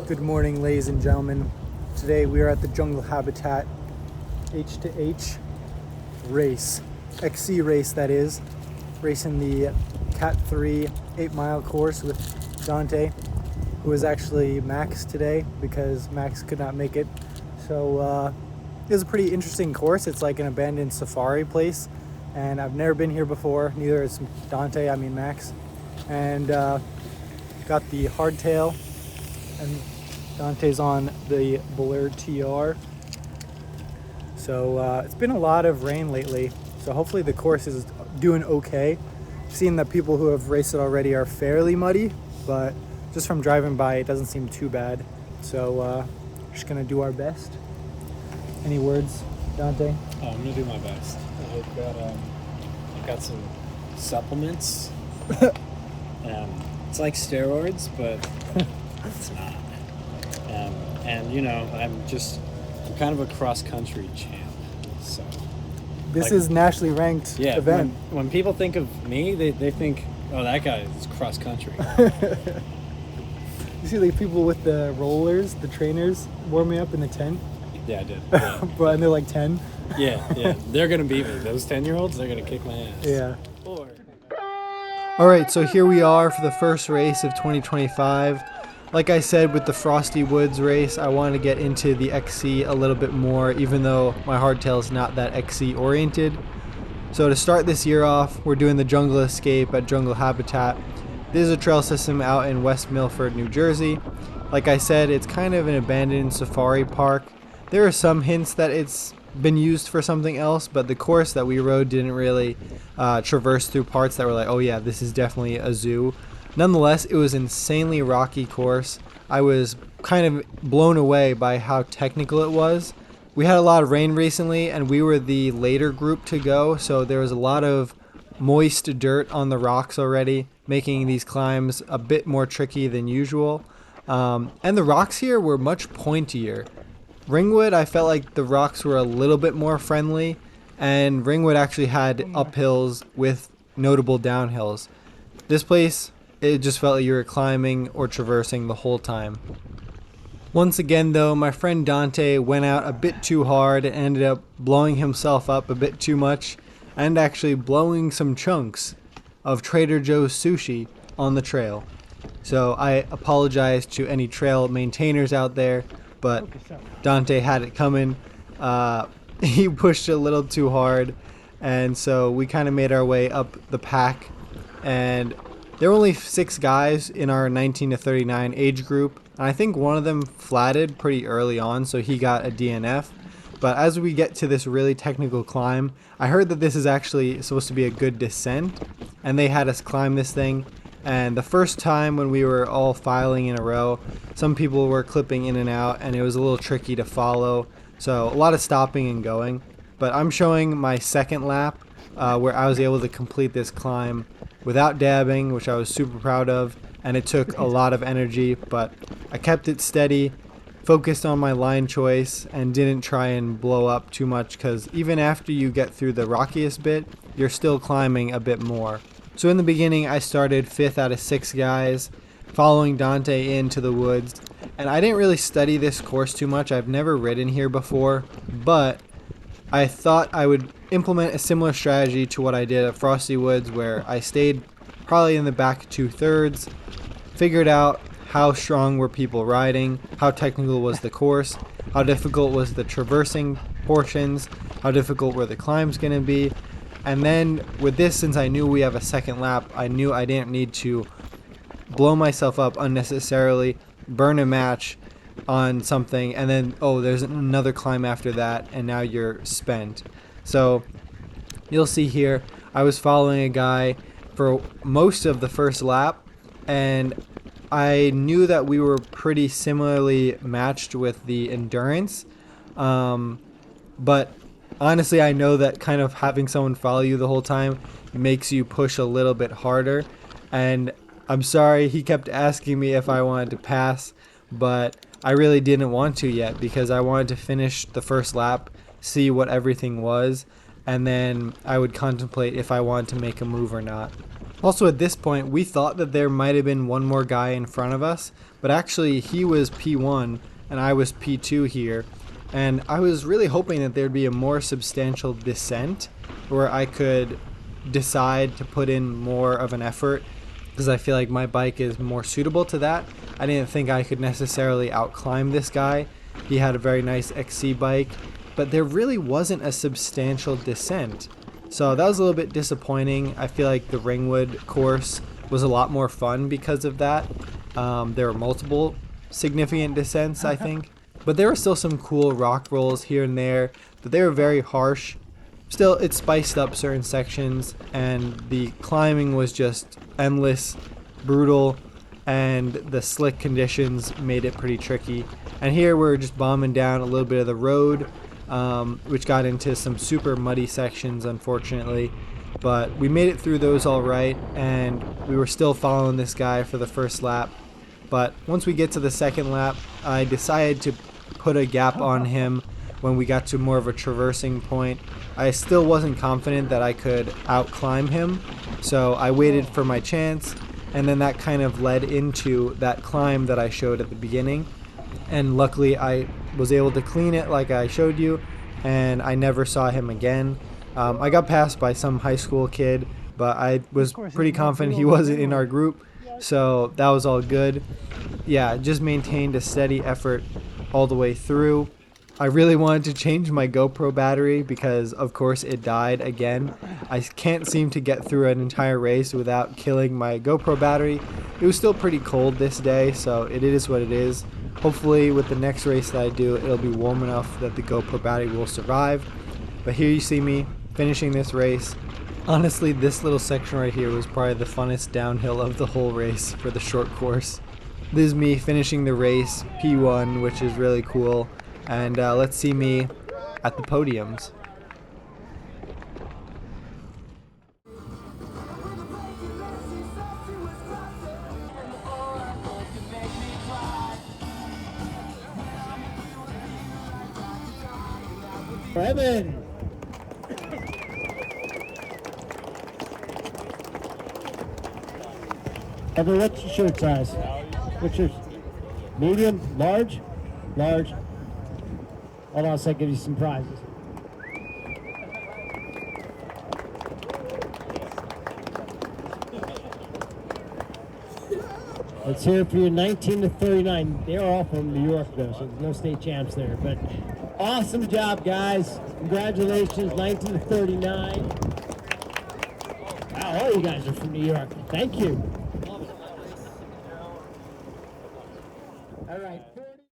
Good morning, ladies and gentlemen. Today we are at the Jungle Habitat H2H race, XC race that is, racing the Cat 3 8-mile course with Dante, who is actually Max today because Max could not make it. So it was a pretty interesting course. It's like an abandoned safari place, and I've never been here before. Neither is Max. And got the hardtail, and Dante's on the Blur TR. So it's been a lot of rain lately, so hopefully the course is doing okay. Seeing that people who have raced it already are fairly muddy, but just from driving by it doesn't seem too bad. So just gonna do our best. Any words, Dante? Oh, I'm gonna do my best. I've got some supplements. It's like steroids, but it's not. And you know, I'm kind of a cross-country champ. So this is nationally ranked event. When people think of me, they think, oh, that guy is cross-country. You see like people with the rollers, the trainers, warming up in the tent? Yeah, I did. Yeah. But and they're like 10. Yeah. They're gonna beat me. Those 10-year-olds, they're gonna kick my ass. Yeah. Alright, so here we are for the first race of 2025. Like I said with the Frosty Woods race, I wanted to get into the XC a little bit more, even though my hardtail is not that XC oriented. So to start this year off, we're doing the Jungle Escape at Jungle Habitat. This is a trail system out in West Milford, New Jersey. Like I said, it's kind of an abandoned safari park. There are some hints that it's been used for something else, but the course that we rode didn't really traverse through parts that were like, oh yeah, this is definitely a zoo. Nonetheless, it was an insanely rocky course. I was kind of blown away by how technical it was. We had a lot of rain recently, and we were the later group to go, so there was a lot of moist dirt on the rocks already, making these climbs a bit more tricky than usual. And the rocks here were much pointier. Ringwood, I felt like the rocks were a little bit more friendly, and Ringwood actually had uphills with notable downhills. This place, it just felt like you were climbing or traversing the whole time. Once again though, my friend Dante went out a bit too hard and ended up blowing himself up a bit too much, and actually blowing some chunks of Trader Joe's sushi on the trail. So I apologize to any trail maintainers out there, but Dante had it coming. He pushed a little too hard, and so we kind of made our way up the pack, and there were only 6 guys in our 19 to 39 age group, and I think one of them flatted pretty early on, so he got a DNF. But as we get to this really technical climb, I heard that this is actually supposed to be a good descent, and they had us climb this thing. And the first time when we were all filing in a row, some people were clipping in and out, and it was a little tricky to follow. So a lot of stopping and going. But I'm showing my second lap where I was able to complete this climb without dabbing, which I was super proud of. And it took a lot of energy, but I kept it steady, focused on my line choice, and didn't try and blow up too much, because even after you get through the rockiest bit, you're still climbing a bit more. So in the beginning, I started 5th out of 6 guys, following Dante into the woods. And I didn't really study this course too much. I've never ridden here before, but I thought I would implement a similar strategy to what I did at Frosty Woods, where I stayed probably in the back 2/3, figured out how strong were people riding, how technical was the course, how difficult was the traversing portions, how difficult were the climbs going to be. And then with this, since I knew we have a second lap, I knew I didn't need to blow myself up unnecessarily, burn a match on something, and then, oh, there's another climb after that, and now you're spent. So you'll see here, I was following a guy for most of the first lap, and I knew that we were pretty similarly matched with the endurance, but honestly, I know that kind of having someone follow you the whole time makes you push a little bit harder. And I'm sorry, he kept asking me if I wanted to pass, but I really didn't want to yet, because I wanted to finish the first lap, see what everything was, and then I would contemplate if I wanted to make a move or not. Also, at this point, we thought that there might have been one more guy in front of us, but actually he was P1 and I was P2 here. And I was really hoping that there'd be a more substantial descent where I could decide to put in more of an effort, because I feel like my bike is more suitable to that. I didn't think I could necessarily outclimb this guy. He had a very nice XC bike, but there really wasn't a substantial descent. So that was a little bit disappointing. I feel like the Ringwood course was a lot more fun because of that. There were multiple significant descents, I think. But there were still some cool rock rolls here and there, but they were very harsh. Still, it spiced up certain sections, and the climbing was just endless, brutal, and the slick conditions made it pretty tricky. And here we're just bombing down a little bit of the road, which got into some super muddy sections, unfortunately. But we made it through those all right, and we were still following this guy for the first lap. But once we get to the second lap, I decided to put a gap on him when we got to more of a traversing point. I still wasn't confident that I could outclimb him, so I waited for my chance, and then that kind of led into that climb that I showed at the beginning. And luckily I was able to clean it like I showed you, and I never saw him again. I got passed by some high school kid, but I was pretty confident he wasn't in our group, so that was all good. Yeah, just maintained a steady effort all the way through. I really wanted to change my GoPro battery because of course it died again. I can't seem to get through an entire race without killing my GoPro battery. It was still pretty cold this day, so it is what it is. Hopefully with the next race that I do, it'll be warm enough that the GoPro battery will survive. But here you see me finishing this race. Honestly, this little section right here was probably the funnest downhill of the whole race for the short course. This is me finishing the race, P1, which is really cool. And let's see me at the podiums. Evan! Evan, what's your shirt size? What's your medium? Large? Large. Hold on a second, give you some prizes. Let's hear it for your 19 to 39. They're all from New York though, so there's no state champs there. But awesome job, guys. Congratulations, 19 to 39. Wow, all you guys are from New York. Thank you. All right. 40.